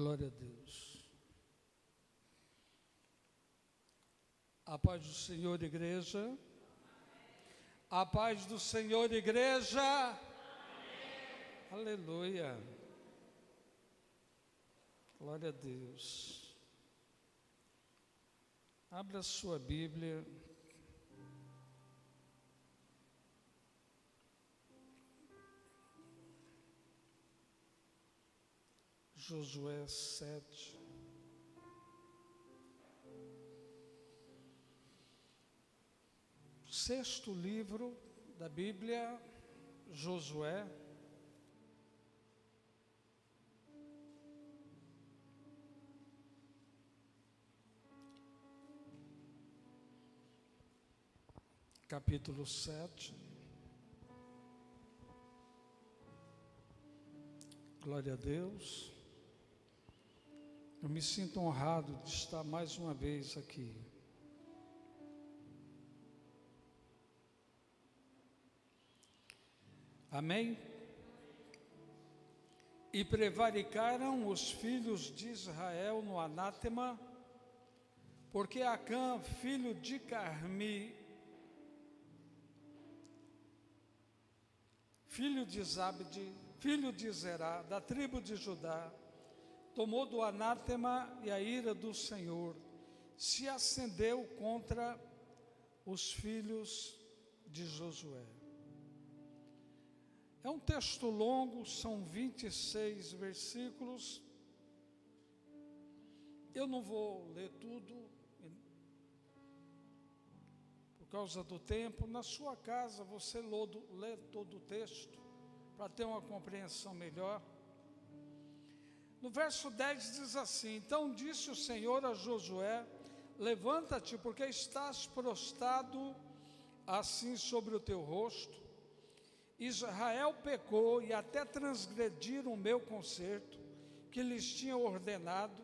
Glória a Deus. A paz do Senhor, igreja. A paz do Senhor, igreja. Amém. Aleluia. Glória a Deus. Abra a sua Bíblia. Josué 7. Sexto livro da Bíblia, Josué. Capítulo 7. Glória a Deus. Eu me sinto honrado de estar mais uma vez aqui. Amém? E prevaricaram os filhos de Israel no anátema, porque Acã, filho de Carmi, filho de Zabde, filho de Zerá, da tribo de Judá, tomou do anátema, e a ira do Senhor se acendeu contra os filhos de Josué. É um texto longo, são 26 versículos. Eu não vou ler tudo, por causa do tempo. Na sua casa você lê todo o texto, para ter uma compreensão melhor. No verso 10 diz assim: Então disse o Senhor a Josué: Levanta-te, porque estás prostrado assim sobre o teu rosto. Israel pecou e até transgrediram o meu concerto, que lhes tinha ordenado,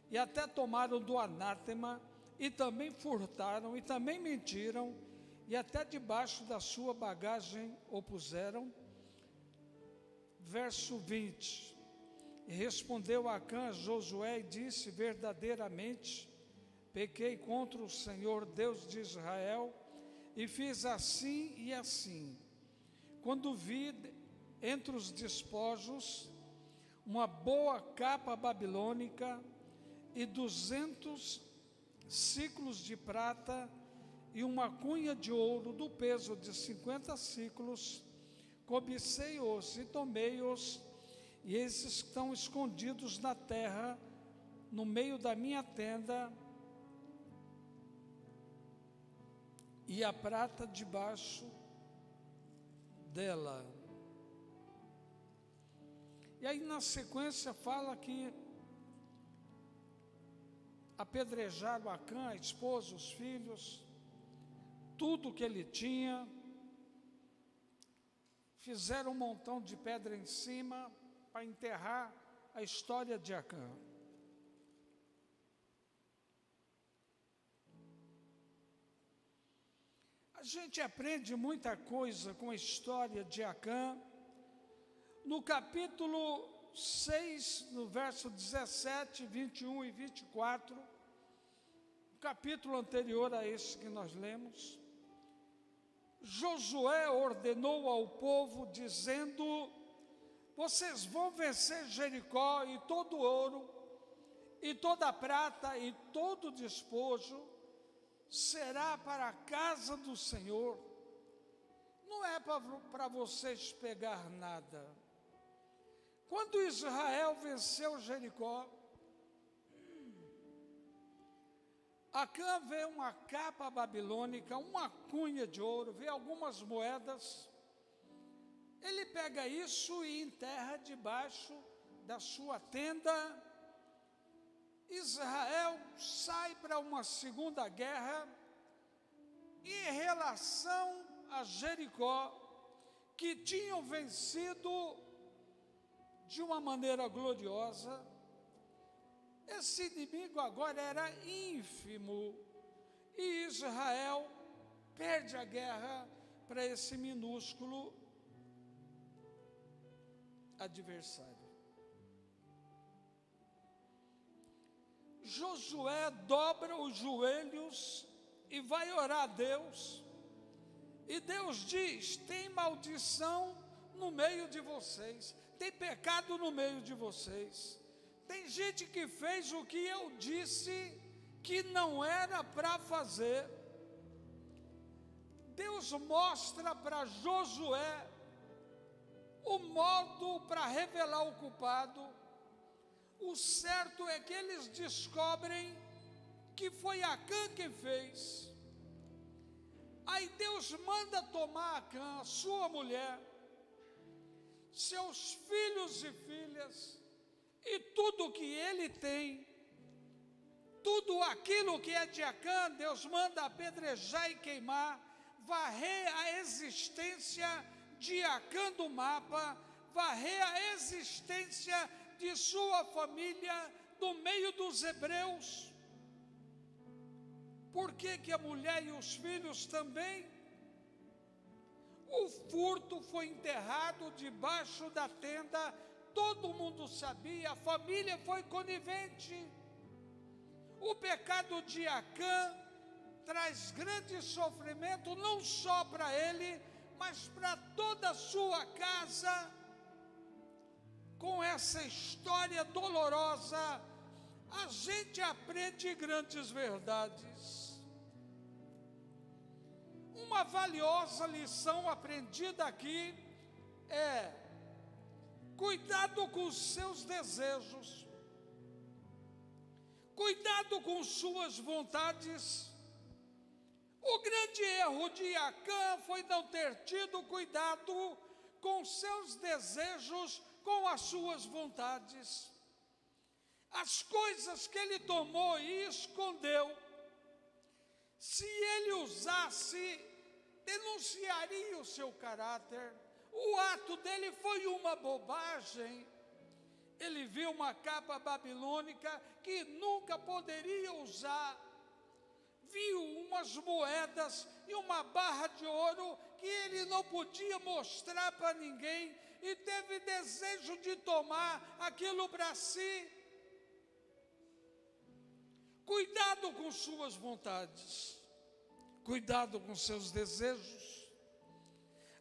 e até tomaram do anátema, e também furtaram, e também mentiram, e até debaixo da sua bagagem o puseram. Verso 20. E respondeu Acã a Josué e disse: Verdadeiramente pequei contra o Senhor Deus de Israel, e fiz assim e assim. Quando vi entre os despojos uma boa capa babilônica e 200 siclos de prata e uma cunha de ouro do peso de 50 siclos, cobicei-os e tomei-os, e esses estão escondidos na terra, no meio da minha tenda, e a prata debaixo dela. E aí na sequência fala que apedrejaram Acã, a esposa, os filhos, tudo que ele tinha, fizeram um montão de pedra em cima para enterrar a história de Acã. A gente aprende muita coisa com a história de Acã. No capítulo 6, no verso 17, 21 e 24, o capítulo anterior a esse que nós lemos, Josué ordenou ao povo, dizendo: Vocês vão vencer Jericó, e todo o ouro, e toda a prata, e todo o despojo será para a casa do Senhor. Não é para vocês pegar nada. Quando Israel venceu Jericó, Acã vê uma capa babilônica, uma cunha de ouro, vê algumas moedas. Ele pega isso e enterra debaixo da sua tenda. Israel sai para uma segunda guerra, e em relação a Jericó, que tinham vencido de uma maneira gloriosa, esse inimigo agora era ínfimo, e Israel perde a guerra para esse minúsculo adversário. Josué dobra os joelhos e vai orar a Deus. E Deus diz: tem maldição no meio de vocês, tem pecado no meio de vocês, tem gente que fez o que eu disse que não era para fazer. Deus mostra para Josué o modo para revelar o culpado. O certo é que eles descobrem que foi Acã quem fez. Aí Deus manda tomar Acã, sua mulher, seus filhos e filhas, e tudo que ele tem, tudo aquilo que é de Acã, Deus manda apedrejar e queimar, varrer a existência de Acã do mapa, varrer a existência de sua família do meio dos hebreus. Por que a mulher e os filhos também? O furto foi enterrado debaixo da tenda, todo mundo sabia, a família foi conivente. O pecado de Acã traz grande sofrimento, não só para ele, mas para toda a sua casa. Com essa história dolorosa, a gente aprende grandes verdades. Uma valiosa lição aprendida aqui é: cuidado com os seus desejos, cuidado com suas vontades. O grande erro de Acã foi não ter tido cuidado com seus desejos, com as suas vontades. As coisas que ele tomou e escondeu, se ele usasse, denunciaria o seu caráter. O ato dele foi uma bobagem. Ele viu uma capa babilônica que nunca poderia usar. Viu umas moedas e uma barra de ouro que ele não podia mostrar para ninguém e teve desejo de tomar aquilo para si. Cuidado com suas vontades, cuidado com seus desejos.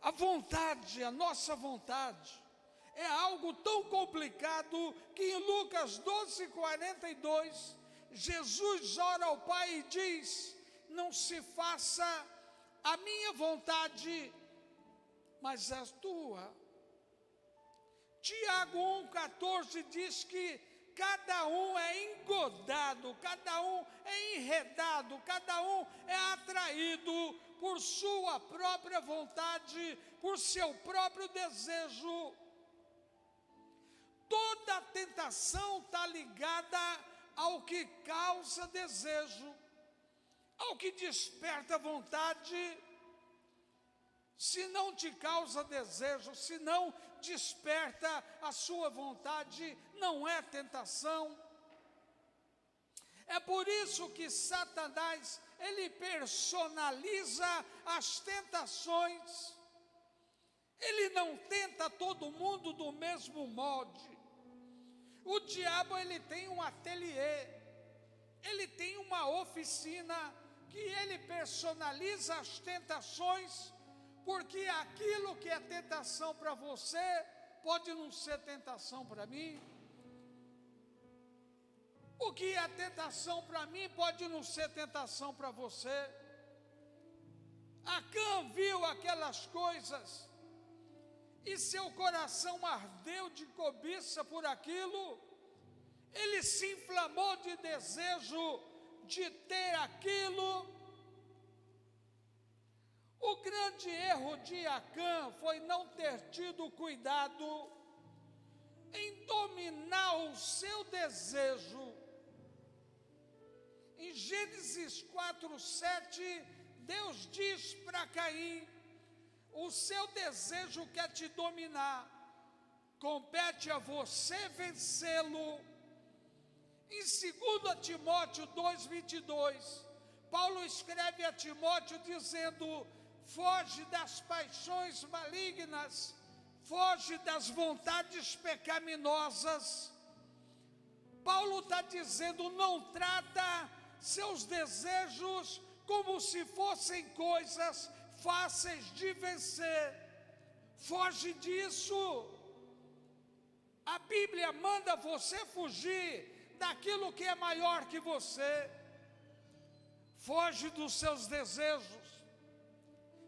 A vontade, a nossa vontade, é algo tão complicado que em Lucas 12:42, Jesus ora ao Pai e diz: não se faça a minha vontade, mas a tua. Tiago 1,14 diz que cada um é engodado, cada um é enredado, cada um é atraído por sua própria vontade, por seu próprio desejo. Toda tentação está ligada ao que causa desejo, ao que desperta vontade. Se não te causa desejo, se não desperta a sua vontade, não é tentação. É por isso que Satanás, ele personaliza as tentações. Ele não tenta todo mundo do mesmo molde. O diabo, ele tem um ateliê, ele tem uma oficina que ele personaliza as tentações, porque aquilo que é tentação para você pode não ser tentação para mim. O que é tentação para mim pode não ser tentação para você. Acã viu aquelas coisas e seu coração ardeu de cobiça por aquilo. Ele se inflamou de desejo de ter aquilo. O grande erro de Acã foi não ter tido cuidado em dominar o seu desejo. Em Gênesis 4:7, Deus diz para Caim: o seu desejo quer te dominar, compete a você vencê-lo. Em 2 Timóteo 2:22, Paulo escreve a Timóteo dizendo: foge das paixões malignas, foge das vontades pecaminosas. Paulo está dizendo, não trata seus desejos como se fossem coisas fáceis de vencer. Foge disso. A Bíblia manda você fugir daquilo que é maior que você. Foge dos seus desejos.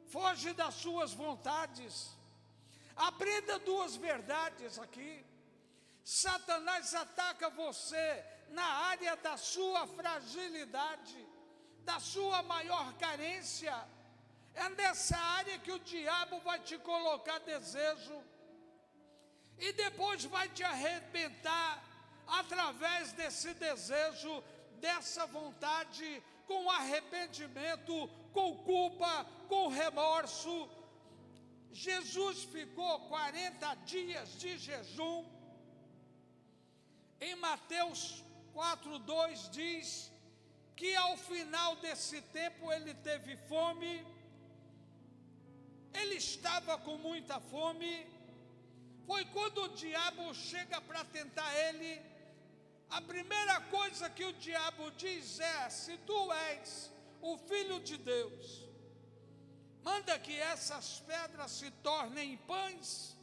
Foge das suas vontades. Aprenda duas verdades aqui. Satanás ataca você na área da sua fragilidade, da sua maior carência. É nessa área que o diabo vai te colocar desejo. E depois vai te arrebentar através desse desejo, dessa vontade, com arrependimento, com culpa, com remorso. Jesus ficou 40 dias de jejum. Em Mateus 4:2 diz que ao final desse tempo ele teve fome. Ele estava com muita fome. Foi quando o diabo chega para tentar ele. A primeira coisa que o diabo diz é: se tu és o Filho de Deus, manda que essas pedras se tornem pães.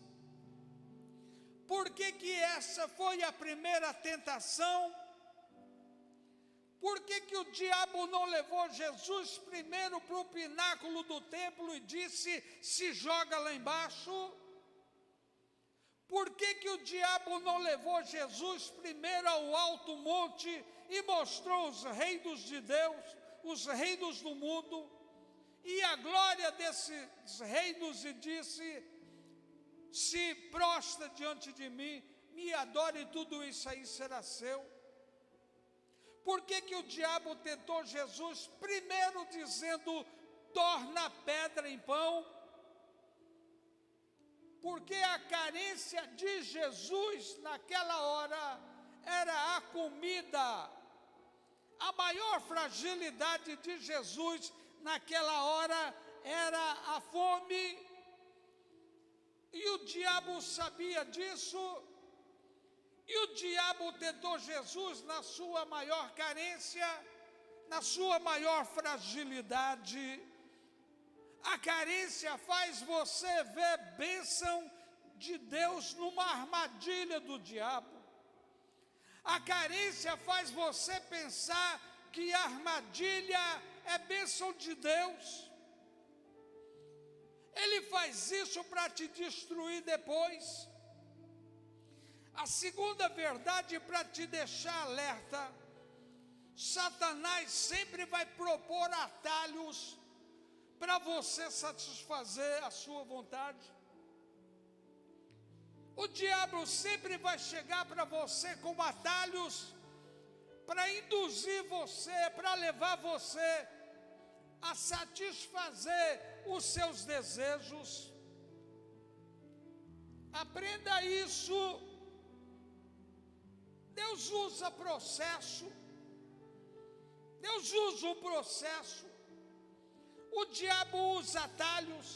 Por que essa foi a primeira tentação? Por que o diabo não levou Jesus primeiro para o pináculo do templo e disse, se joga lá embaixo? Por que o diabo não levou Jesus primeiro ao alto monte e mostrou os reinos de Deus, os reinos do mundo, e a glória desses reinos, e disse, se prostra diante de mim, me adore, e tudo isso aí será seu? Por que o diabo tentou Jesus primeiro dizendo, torna a pedra em pão? Porque a carência de Jesus naquela hora era a comida. A maior fragilidade de Jesus naquela hora era a fome. E o diabo sabia disso. E o diabo tentou Jesus na sua maior carência, na sua maior fragilidade. A carência faz você ver bênção de Deus numa armadilha do diabo. A carência faz você pensar que a armadilha é bênção de Deus. Ele faz isso para te destruir depois. A segunda verdade, para te deixar alerta: Satanás sempre vai propor atalhos para você satisfazer a sua vontade. O diabo sempre vai chegar para você com atalhos para induzir você, para levar você a satisfazer os seus desejos. Aprenda isso. Deus usa processo. Deus usa um processo. O diabo usa atalhos.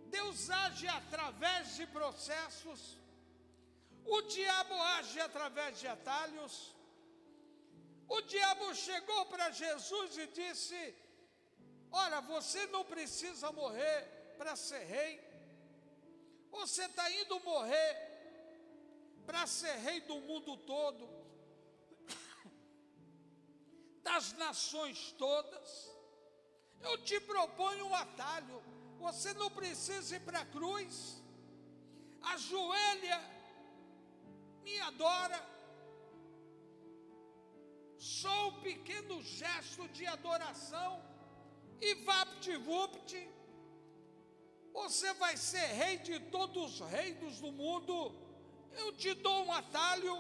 Deus age através de processos. O diabo age através de atalhos. O diabo chegou para Jesus e disse, olha, você não precisa morrer para ser rei. Você está indo morrer para ser rei do mundo todo, das nações todas. Eu te proponho um atalho. Você não precisa ir para a cruz. Ajoelha, me adora. Só um pequeno gesto de adoração e vapt-vupt, você vai ser rei de todos os reinos do mundo. Eu te dou um atalho.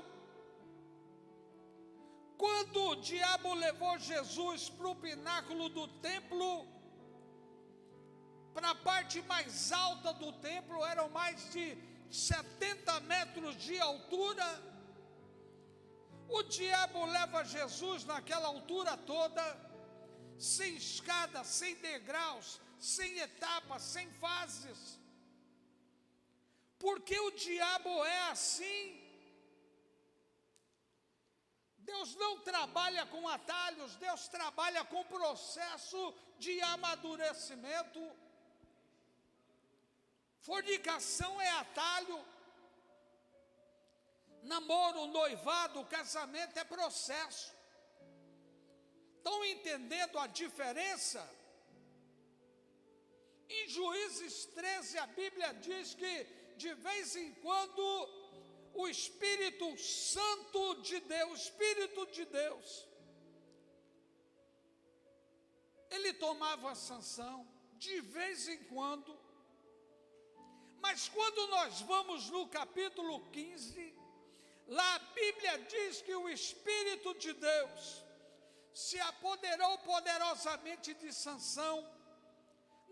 Quando o diabo levou Jesus para o pináculo do templo, para a parte mais alta do templo, eram mais de 70 metros de altura. O diabo leva Jesus naquela altura toda, sem escada, sem degraus, sem etapas, sem fases. Porque o diabo é assim. Deus não trabalha com atalhos, Deus trabalha com processo de amadurecimento. Fornicação é atalho. Namoro, noivado, casamento é processo. Estão entendendo a diferença? Em Juízes 13, a Bíblia diz que, de vez em quando, o Espírito Santo de Deus, o Espírito de Deus, ele tomava sanção, de vez em quando. Mas quando nós vamos no capítulo 15, lá a Bíblia diz que o Espírito de Deus se apoderou poderosamente de Sansão.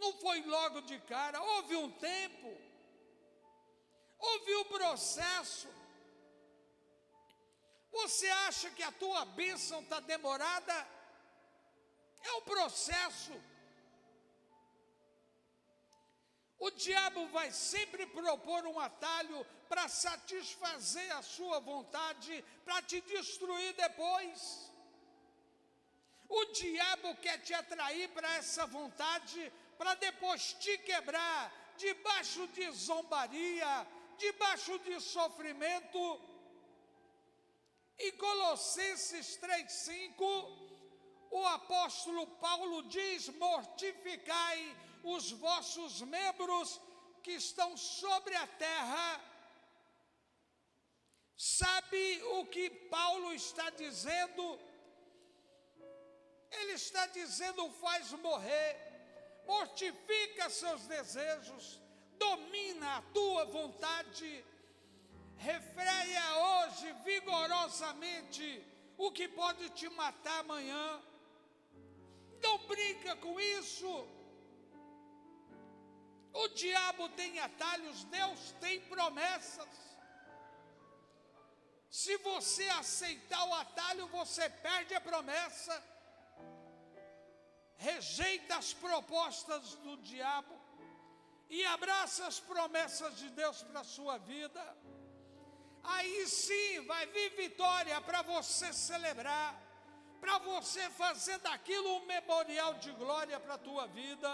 Não foi logo de cara, houve um tempo, houve um processo. Você acha que a tua bênção está demorada? É um processo. O diabo vai sempre propor um atalho para satisfazer a sua vontade, para te destruir depois. O diabo quer te atrair para essa vontade, para depois te quebrar, debaixo de zombaria, debaixo de sofrimento. Em Colossenses 3,5, o apóstolo Paulo diz: mortificai os vossos membros que estão sobre a terra. Sabe o que Paulo está dizendo? Ele está dizendo: faz morrer, mortifica seus desejos, domina a tua vontade, refreia hoje vigorosamente o que pode te matar amanhã. Não brinca com isso. O diabo tem atalhos, Deus tem promessas. Se você aceitar o atalho, você perde a promessa. Rejeita as propostas do diabo e abraça as promessas de Deus para a sua vida. Aí sim vai vir vitória para você celebrar, para você fazer daquilo um memorial de glória para a tua vida,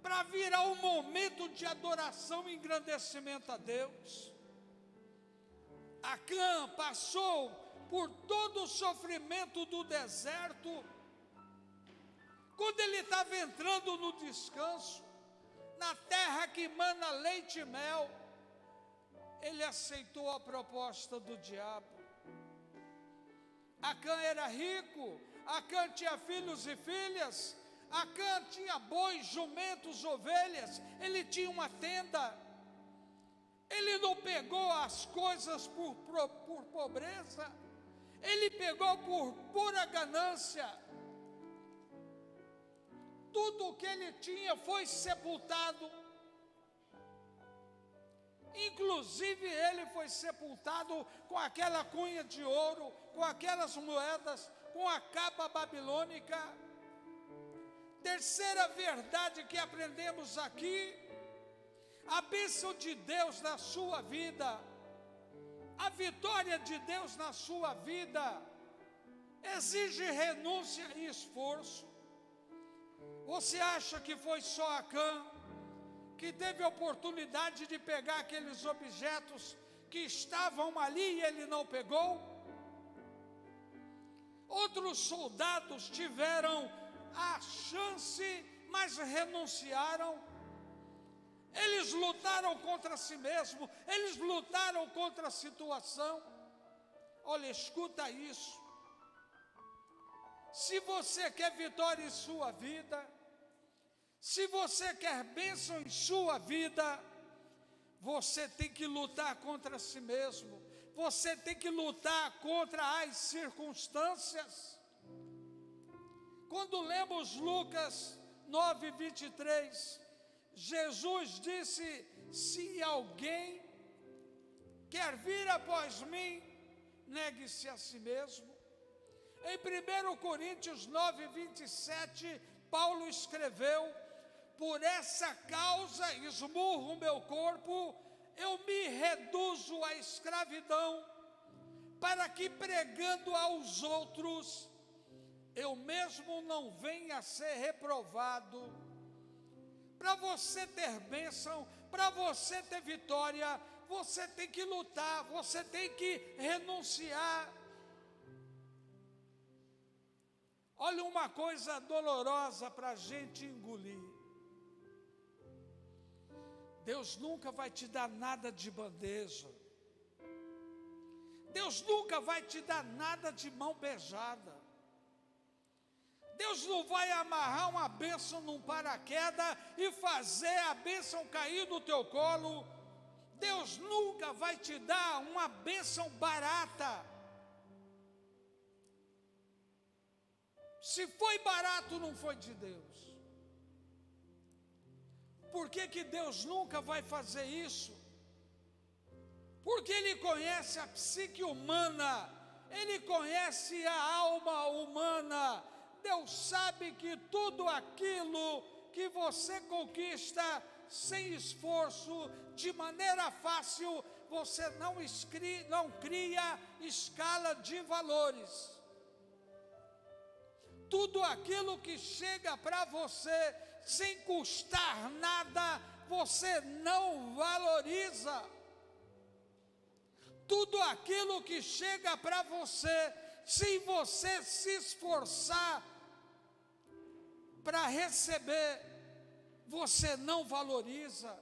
para virar um momento de adoração e engrandecimento a Deus. Acã passou por todo o sofrimento do deserto. Quando ele estava entrando no descanso, na terra que mana leite e mel, ele aceitou a proposta do diabo. Acã era rico, Acã tinha filhos e filhas, Acã tinha bois, jumentos, ovelhas, ele tinha uma tenda. Ele não pegou as coisas por pobreza, ele pegou por pura ganância. Tudo o que ele tinha foi sepultado. Inclusive ele foi sepultado com aquela cunha de ouro, com aquelas moedas, com a capa babilônica. Terceira verdade que aprendemos aqui: a bênção de Deus na sua vida, a vitória de Deus na sua vida, exige renúncia e esforço. Você acha que foi só Acã que teve a oportunidade de pegar aqueles objetos que estavam ali e ele não pegou? Outros soldados tiveram a chance, mas renunciaram. Eles lutaram contra si mesmos, eles lutaram contra a situação. Olha, escuta isso. Se você quer vitória em sua vida, se você quer bênção em sua vida, você tem que lutar contra si mesmo, você tem que lutar contra as circunstâncias. Quando lemos Lucas 9:23, Jesus disse: se alguém quer vir após mim, negue-se a si mesmo. Em 1 Coríntios 9:27, Paulo escreveu: por essa causa esmurro o meu corpo, eu me reduzo à escravidão, para que pregando aos outros, eu mesmo não venha a ser reprovado. Para você ter bênção, para você ter vitória, você tem que lutar, você tem que renunciar. Olha uma coisa dolorosa para a gente engolir. Deus nunca vai te dar nada de bandeja. Deus nunca vai te dar nada de mão beijada. Deus não vai amarrar uma bênção num paraquedas e fazer a bênção cair no teu colo. Deus nunca vai te dar uma bênção barata. Se foi barato, não foi de Deus. Por que Deus nunca vai fazer isso? Porque Ele conhece a psique humana, Ele conhece a alma humana. Deus sabe que tudo aquilo que você conquista sem esforço, de maneira fácil, você não cria escala de valores. Tudo aquilo que chega para você sem custar nada, você não valoriza. Tudo aquilo que chega para você, sem você se esforçar para receber, você não valoriza.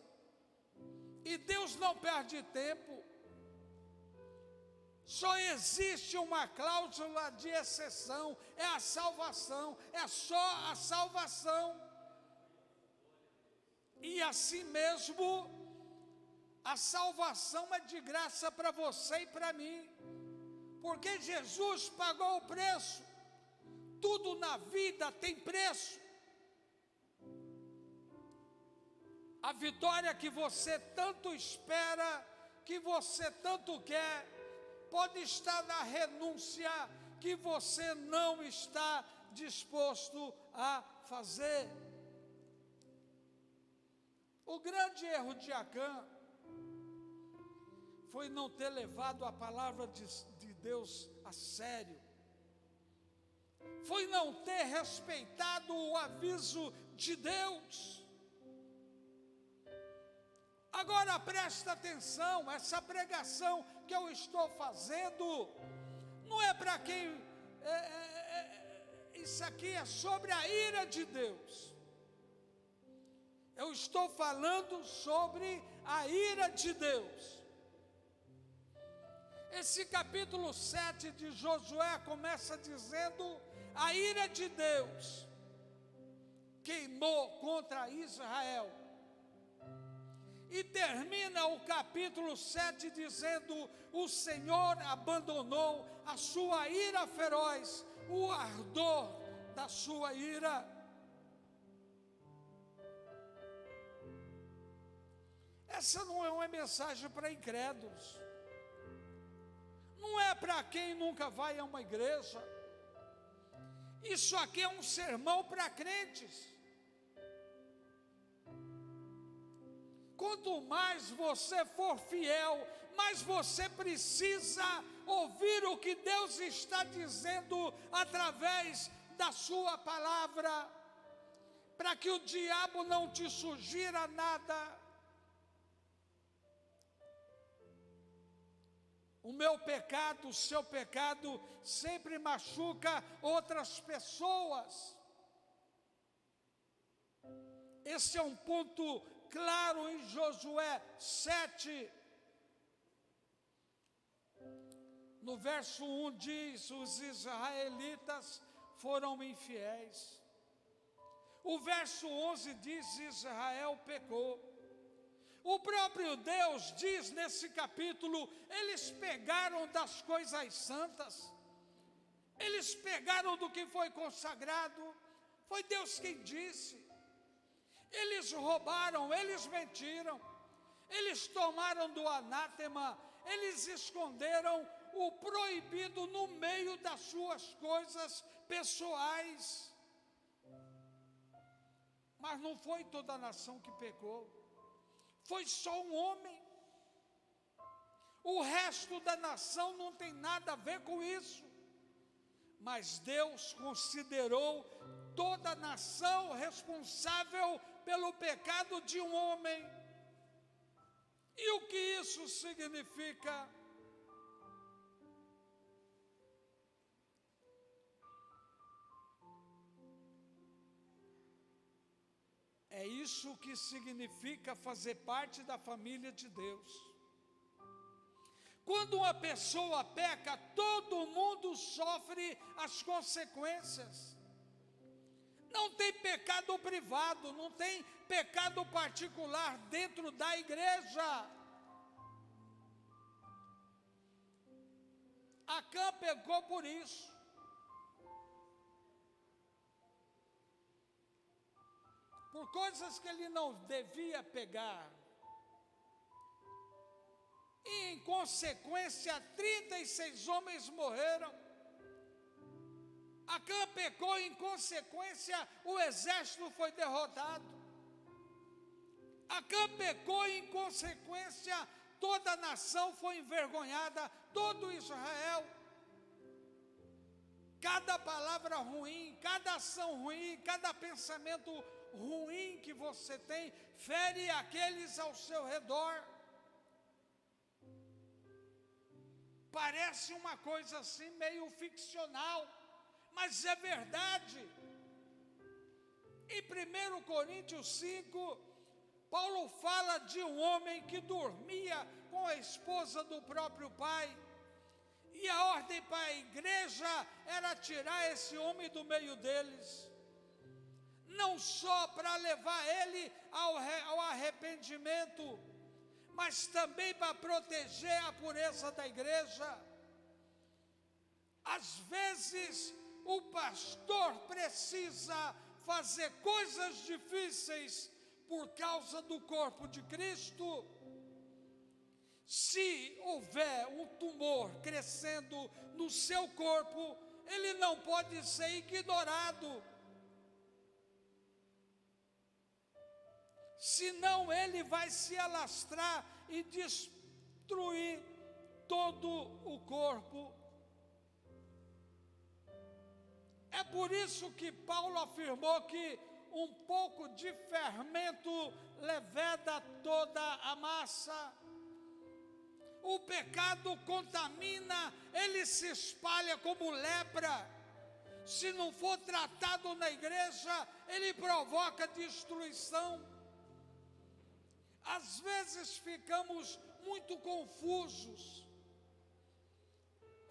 E Deus não perde tempo. Só existe uma cláusula de exceção, é a salvação, é só a salvação. E assim mesmo, a salvação é de graça para você e para mim, porque Jesus pagou o preço. Tudo na vida tem preço. A vitória que você tanto espera, que você tanto quer, pode estar na renúncia que você não está disposto a fazer. O grande erro de Acã foi não ter levado a palavra de Deus a sério. Foi não ter respeitado o aviso de Deus. Agora presta atenção, essa pregação que eu estou fazendo, não é para quem, isso aqui é sobre a ira de Deus. Eu estou falando sobre a ira de Deus. Esse capítulo 7 de Josué começa dizendo: a ira de Deus queimou contra Israel. E termina o capítulo 7 dizendo: o Senhor abandonou a sua ira feroz, o ardor da sua ira. Essa não é uma mensagem para incrédulos. Não é para quem nunca vai a uma igreja. Isso aqui é um sermão para crentes. Quanto mais você for fiel, mais você precisa ouvir o que Deus está dizendo através da sua palavra, para que o diabo não te sugira nada. O meu pecado, o seu pecado, sempre machuca outras pessoas. Esse é um ponto claro em Josué 7. No verso 1 diz: os israelitas foram infiéis. O verso 11 diz: Israel pecou. O próprio Deus diz nesse capítulo: eles pegaram das coisas santas, eles pegaram do que foi consagrado, foi Deus quem disse. Eles roubaram, eles mentiram, eles tomaram do anátema, eles esconderam o proibido no meio das suas coisas pessoais. Mas não foi toda a nação que pecou. Foi só um homem. O resto da nação não tem nada a ver com isso. Mas Deus considerou toda a nação responsável pelo pecado de um homem. E o que isso significa? É isso que significa fazer parte da família de Deus. Quando uma pessoa peca, todo mundo sofre as consequências. Não tem pecado privado, não tem pecado particular dentro da igreja. Acã pecou por isso. Por coisas que ele não devia pegar. E, em consequência, 36 homens morreram. Acã pecou, em consequência, o exército foi derrotado. Acã pecou, em consequência, toda a nação foi envergonhada, todo Israel. Cada palavra ruim, cada ação ruim, cada pensamento ruim que você tem, fere aqueles ao seu redor. Parece uma coisa assim meio ficcional, mas é verdade. Em 1 Coríntios 5, Paulo fala de um homem que dormia com a esposa do próprio pai. E a ordem para a igreja era tirar esse homem do meio deles. Não só para levar ele ao arrependimento, mas também para proteger a pureza da igreja. Às vezes, o pastor precisa fazer coisas difíceis por causa do corpo de Cristo. Se houver um tumor crescendo no seu corpo, ele não pode ser ignorado. Senão ele vai se alastrar e destruir todo o corpo. É por isso que Paulo afirmou que um pouco de fermento leveda toda a massa. O pecado contamina, ele se espalha como lepra. Se não for tratado na igreja, ele provoca destruição. Às vezes ficamos muito confusos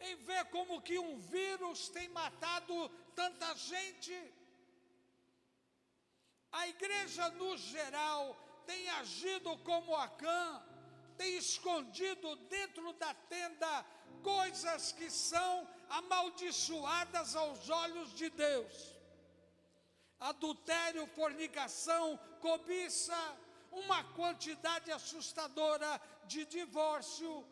em ver como que um vírus tem matado tanta gente. A igreja no geral tem agido como Acã, tem escondido dentro da tenda coisas que são amaldiçoadas aos olhos de Deus. Adultério, fornicação, cobiça, uma quantidade assustadora de divórcio,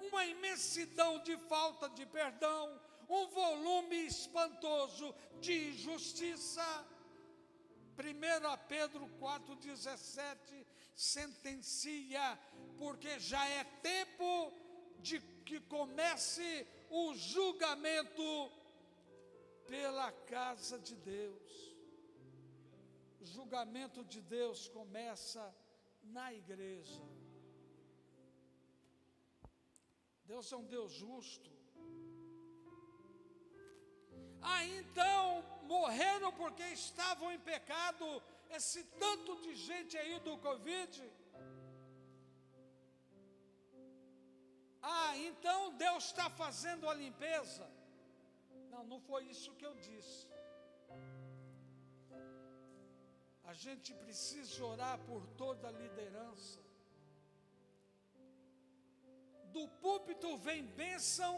uma imensidão de falta de perdão, um volume espantoso de injustiça. 1 Pedro 4,17 sentencia, porque já é tempo de que comece o julgamento pela casa de Deus. O julgamento de Deus começa na igreja. Deus é um Deus justo. Então morreram porque estavam em pecado, esse tanto de gente aí do Covid. Então Deus está fazendo a limpeza. Não, não foi isso que eu disse. A gente precisa orar por toda a liderança. Do púlpito vem bênção,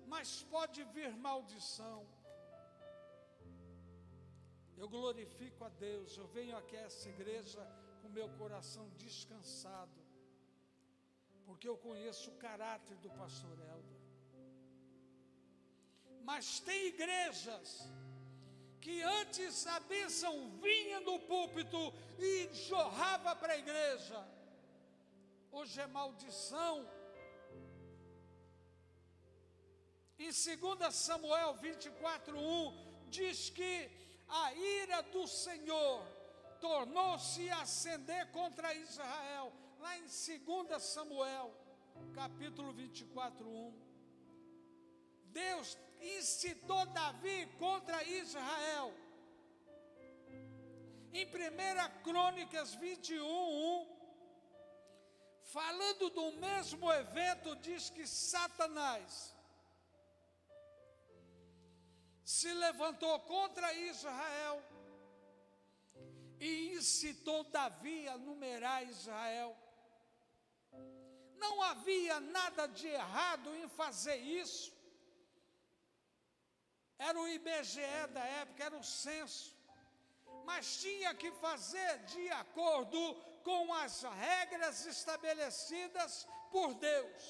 mas pode vir maldição. Eu glorifico a Deus, eu venho aqui a essa igreja com meu coração descansado, porque eu conheço o caráter do pastor Helder. Mas tem igrejas que antes a bênção vinha do púlpito e jorrava para a igreja. Hoje é maldição. Em 2 Samuel 24:1, diz que a ira do Senhor tornou-se a acender contra Israel. Lá em 2 Samuel, capítulo 24:1. Deus incitou Davi contra Israel. Em 1 Crônicas 21:1, falando do mesmo evento, diz que Satanás se levantou contra Israel e incitou Davi a numerar Israel. Não havia nada de errado em fazer isso. Era o IBGE da época, era o censo. Mas tinha que fazer de acordo com as regras estabelecidas por Deus.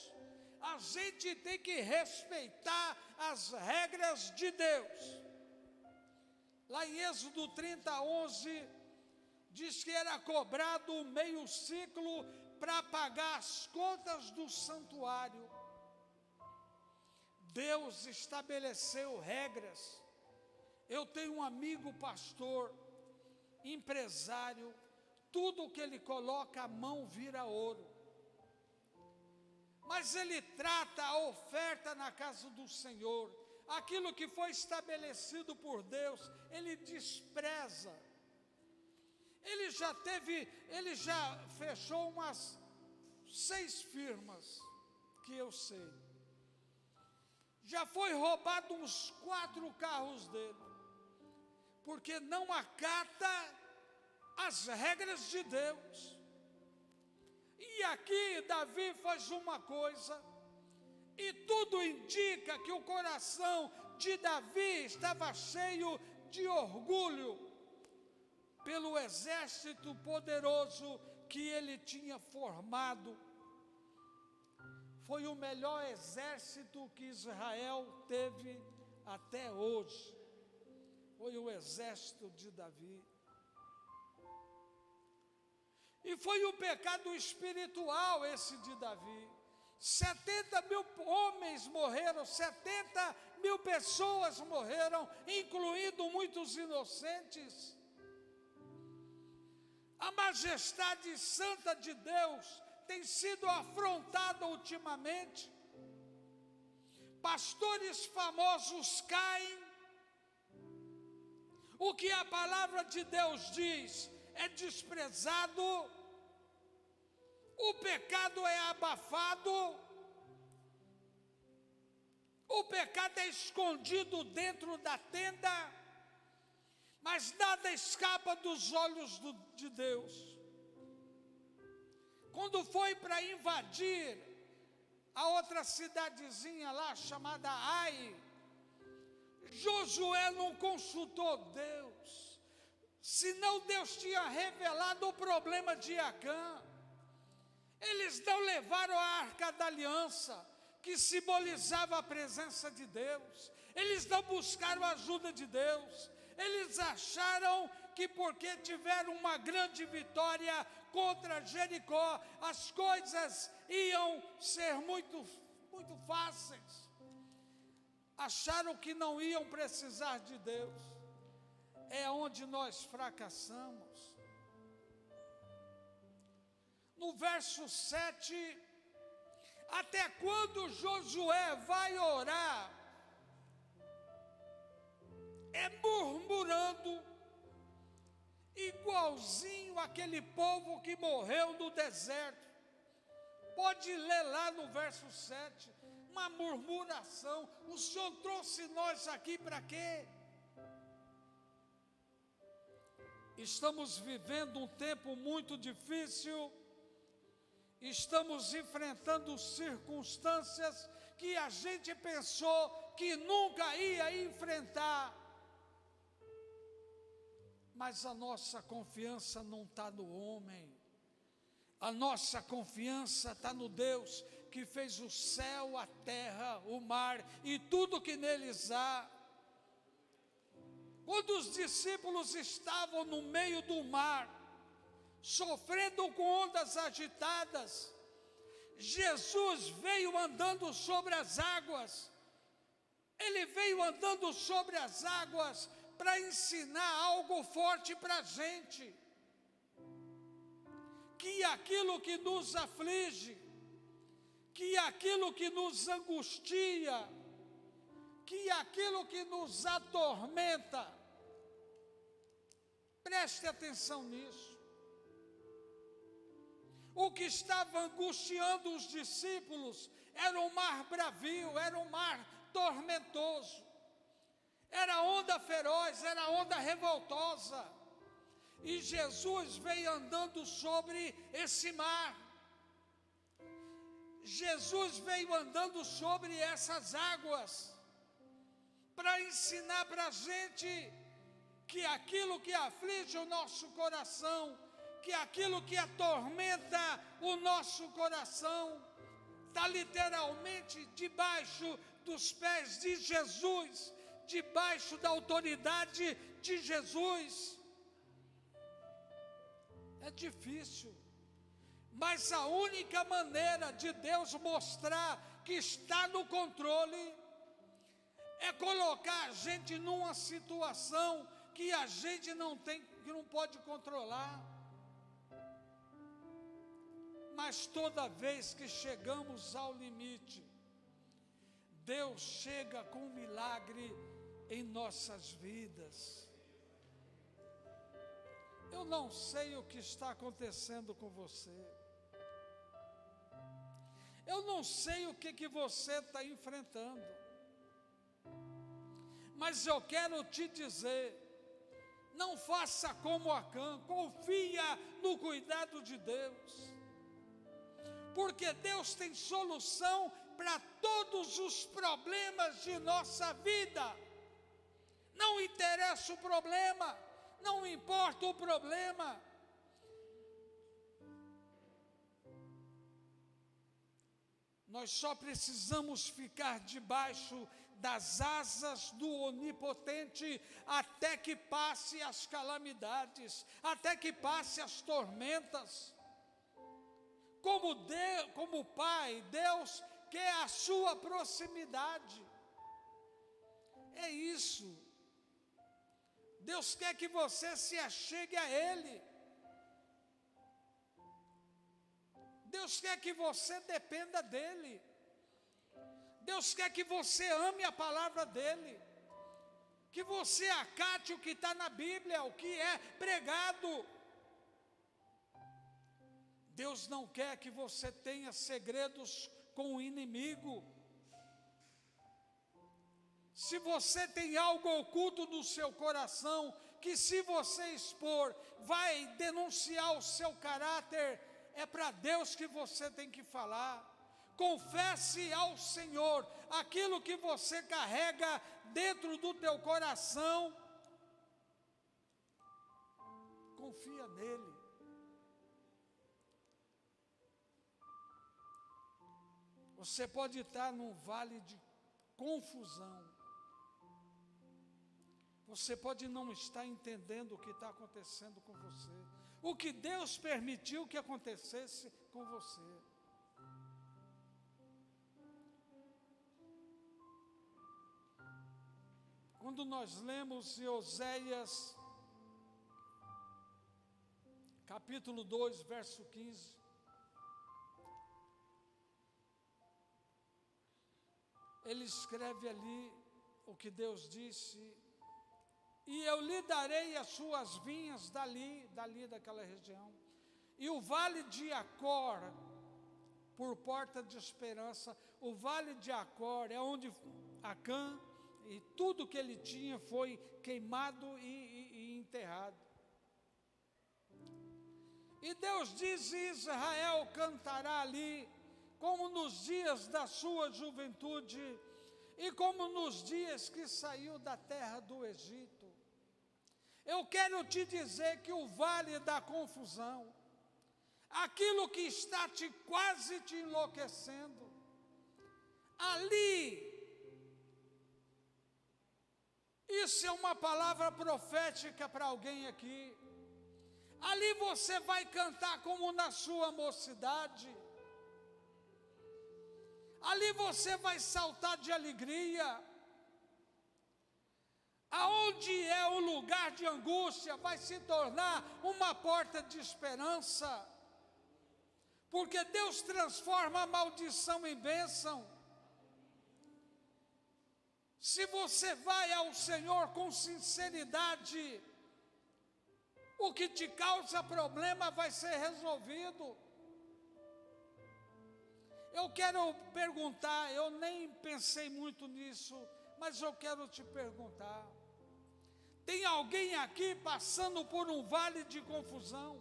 A gente tem que respeitar as regras de Deus. Lá em Êxodo 30:11, diz que era cobrado meio ciclo para pagar as contas do santuário. Deus estabeleceu regras. Eu tenho um amigo pastor, empresário, tudo que ele coloca a mão vira ouro. Mas ele trata a oferta na casa do Senhor. Aquilo que foi estabelecido por Deus, ele despreza. Ele já fechou umas 6 firmas, que eu sei. Já foi roubado uns 4 carros dele, porque não acata as regras de Deus. E aqui Davi faz uma coisa, e tudo indica que o coração de Davi estava cheio de orgulho pelo exército poderoso que ele tinha formado. Foi o melhor exército que Israel teve até hoje. Foi o exército de Davi. E foi um pecado espiritual esse de Davi. 70.000 homens morreram, 70.000 pessoas morreram, incluindo muitos inocentes. A majestade santa de Deus tem sido afrontada ultimamente. Pastores famosos caem. O que a palavra de Deus diz é desprezado. O pecado é abafado. O pecado é escondido dentro da tenda. Mas nada escapa dos olhos de Deus. Quando foi para invadir a outra cidadezinha lá, chamada Ai, Josué não consultou Deus, senão Deus tinha revelado o problema de Acã. Eles não levaram a Arca da Aliança, que simbolizava a presença de Deus. Eles não buscaram a ajuda de Deus. Eles acharam que porque tiveram uma grande vitória contra Jericó, as coisas iam ser muito fáceis. Acharam que não iam precisar de Deus. É onde nós fracassamos. No verso 7, até quando Josué vai orar? É murmurando, igualzinho aquele povo que morreu no deserto. Pode ler lá no verso 7, uma murmuração. O Senhor trouxe nós aqui para quê? Estamos vivendo um tempo muito difícil. Estamos enfrentando circunstâncias que a gente pensou que nunca ia enfrentar. Mas a nossa confiança não está no homem. A nossa confiança está no Deus que fez o céu, a terra, o mar e tudo que neles há. Quando os discípulos estavam no meio do mar, sofrendo com ondas agitadas, Jesus veio andando sobre as águas Ele veio andando sobre as águas para ensinar algo forte para a gente. Que aquilo que nos aflige, que aquilo que nos angustia, que aquilo que nos atormenta, preste atenção nisso. O que estava angustiando os discípulos era um mar bravio, era um mar tormentoso, era onda feroz, era onda revoltosa, e Jesus veio andando sobre esse mar. Jesus veio andando sobre essas águas para ensinar para a gente que aquilo que aflige o nosso coração, que aquilo que atormenta o nosso coração, está literalmente debaixo dos pés de Jesus, debaixo da autoridade de Jesus. É difícil, mas a única maneira de Deus mostrar que está no controle é colocar a gente numa situação que a gente não pode controlar. Mas toda vez que chegamos ao limite, Deus chega com um milagre em nossas vidas. Eu não sei o que está acontecendo com você. Eu não sei o que você está enfrentando. Mas eu quero te dizer, não faça como Acã, confia no cuidado de Deus. Porque Deus tem solução para todos os problemas de nossa vida. Não interessa o problema, não importa o problema. Nós só precisamos ficar debaixo das asas do Onipotente até que passe as calamidades, até que passe as tormentas. Como Pai, Deus quer a sua proximidade. É isso. Deus quer que você se achegue a Ele. Deus quer que você dependa dEle. Deus quer que você ame a palavra dEle. Que você acate o que está na Bíblia, o que é pregado. Deus não quer que você tenha segredos com o inimigo. Se você tem algo oculto no seu coração, que se você expor, vai denunciar o seu caráter, é para Deus que você tem que falar. Confesse ao Senhor aquilo que você carrega dentro do teu coração. Confia nele. Você pode estar num vale de confusão. Você pode não estar entendendo o que está acontecendo com você. O que Deus permitiu que acontecesse com você. Quando nós lemos em Oséias, capítulo 2, verso 15, ele escreve ali o que Deus disse: e eu lhe darei as suas vinhas dali daquela região, e o vale de Acor, por porta de esperança. O vale de Acor é onde Acã e tudo que ele tinha foi queimado e enterrado. E Deus diz: Israel cantará ali, como nos dias da sua juventude, e como nos dias que saiu da terra do Egito. Eu quero te dizer que o vale da confusão, aquilo que está quase te enlouquecendo, ali, isso é uma palavra profética para alguém aqui. Ali você vai cantar como na sua mocidade. Ali você vai saltar de alegria. Aonde é o lugar de angústia vai se tornar uma porta de esperança, porque Deus transforma a maldição em bênção. Se você vai ao Senhor com sinceridade, o que te causa problema vai ser resolvido. Eu quero perguntar, eu nem pensei muito nisso, mas eu quero te perguntar. Tem alguém aqui passando por um vale de confusão?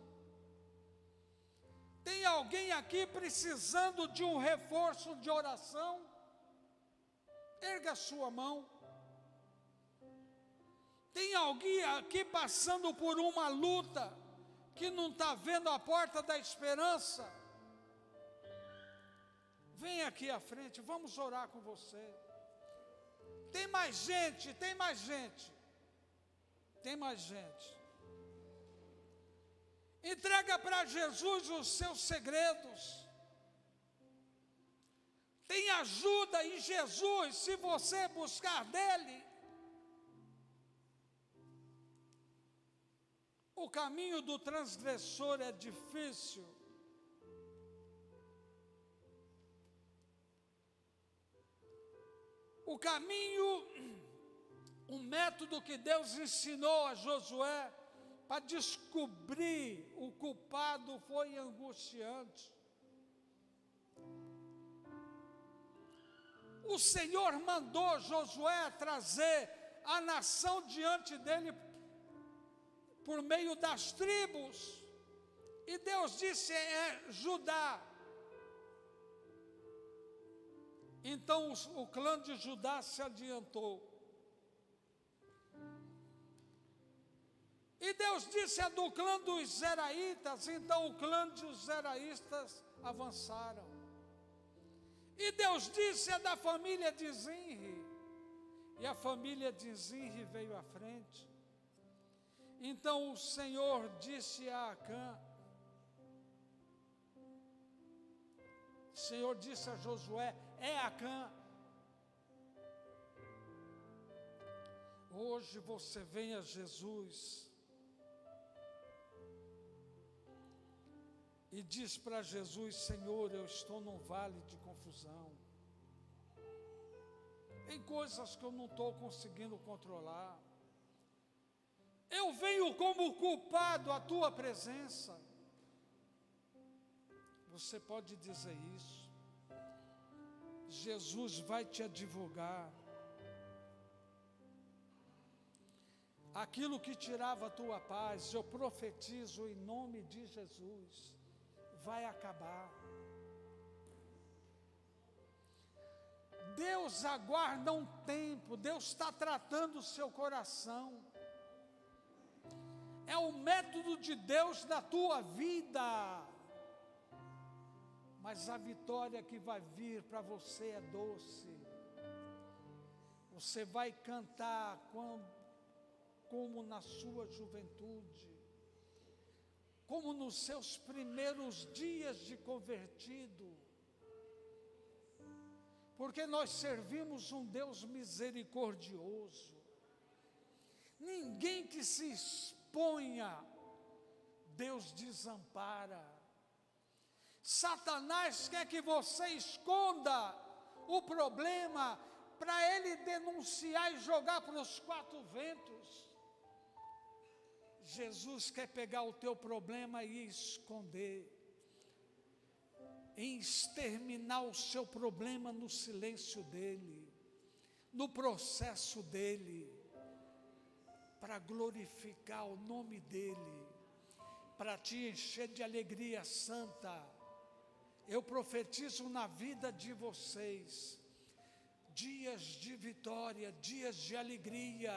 Tem alguém aqui precisando de um reforço de oração? Erga a sua mão. Tem alguém aqui passando por uma luta, que não está vendo a porta da esperança? Vem aqui à frente, vamos orar com você. Tem mais gente, tem mais gente. Tem mais gente. Entrega para Jesus os seus segredos. Tem ajuda em Jesus, se você buscar dele. O caminho do transgressor é difícil. O caminho, o método que Deus ensinou a Josué para descobrir o culpado foi angustiante. O Senhor mandou Josué trazer a nação diante dele por meio das tribos. E Deus disse, é Judá. Então o clã de Judá se adiantou. E Deus disse, é do clã dos Zeraitas. Então o clã dos Zeraitas avançaram. E Deus disse, é da família de Zinri. E a família de Zinri veio à frente. Então o Senhor disse a Acã, o Senhor disse a Josué, é Acã. Hoje você vem a Jesus e diz para Jesus, Senhor, eu estou num vale de confusão. Tem coisas que eu não estou conseguindo controlar. Eu venho como culpado à tua presença. Você pode dizer isso. Jesus vai te advogar. Aquilo que tirava a tua paz, eu profetizo em nome de Jesus, vai acabar. Deus aguarda um tempo, Deus está tratando o seu coração. É o método de Deus na tua vida. Mas a vitória que vai vir para você é doce. Você vai cantar como na sua juventude, como nos seus primeiros dias de convertido. Porque nós servimos um Deus misericordioso. Ninguém que se exponha, Deus desampara. Satanás quer que você esconda o problema para ele denunciar e jogar para os quatro ventos. Jesus quer pegar o teu problema e esconder, em exterminar o seu problema no silêncio dele, no processo dele, para glorificar o nome dele, para te encher de alegria santa. Eu profetizo na vida de vocês, dias de vitória, dias de alegria.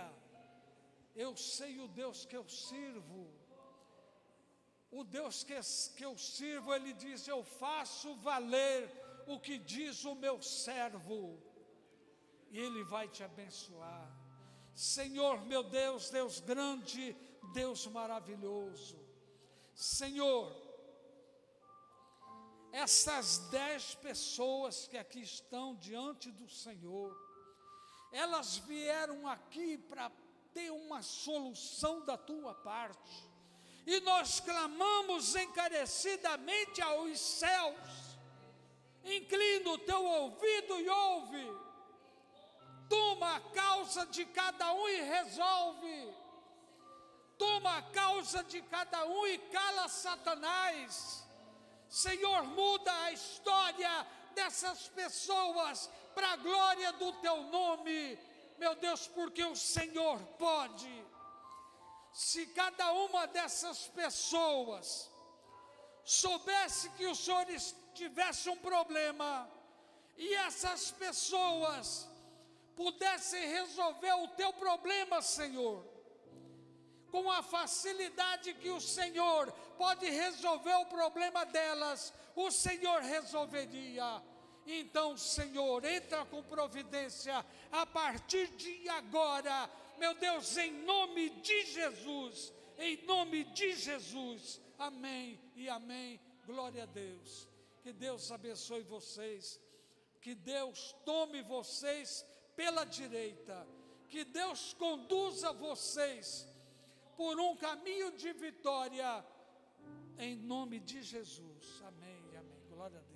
Eu sei o Deus que eu sirvo. O Deus que eu sirvo, Ele diz, eu faço valer o que diz o meu servo. E Ele vai te abençoar. Senhor, meu Deus, Deus grande, Deus maravilhoso. Senhor, essas 10 pessoas que aqui estão diante do Senhor, elas vieram aqui para ter uma solução da tua parte. E nós clamamos encarecidamente aos céus. Inclina o teu ouvido e ouve. Toma a causa de cada um e resolve. Toma a causa de cada um e cala Satanás. Senhor, muda a história dessas pessoas para a glória do teu nome, meu Deus, porque o Senhor pode. Se cada uma dessas pessoas soubesse que o Senhor tivesse um problema, e essas pessoas pudessem resolver o teu problema, Senhor, com a facilidade que o Senhor pode resolver o problema delas, o Senhor resolveria. Então, Senhor, entra com providência a partir de agora, meu Deus, em nome de Jesus, em nome de Jesus, amém e amém, glória a Deus. Que Deus abençoe vocês, que Deus tome vocês pela direita, que Deus conduza vocês por um caminho de vitória, em nome de Jesus, amém e amém, glória a Deus.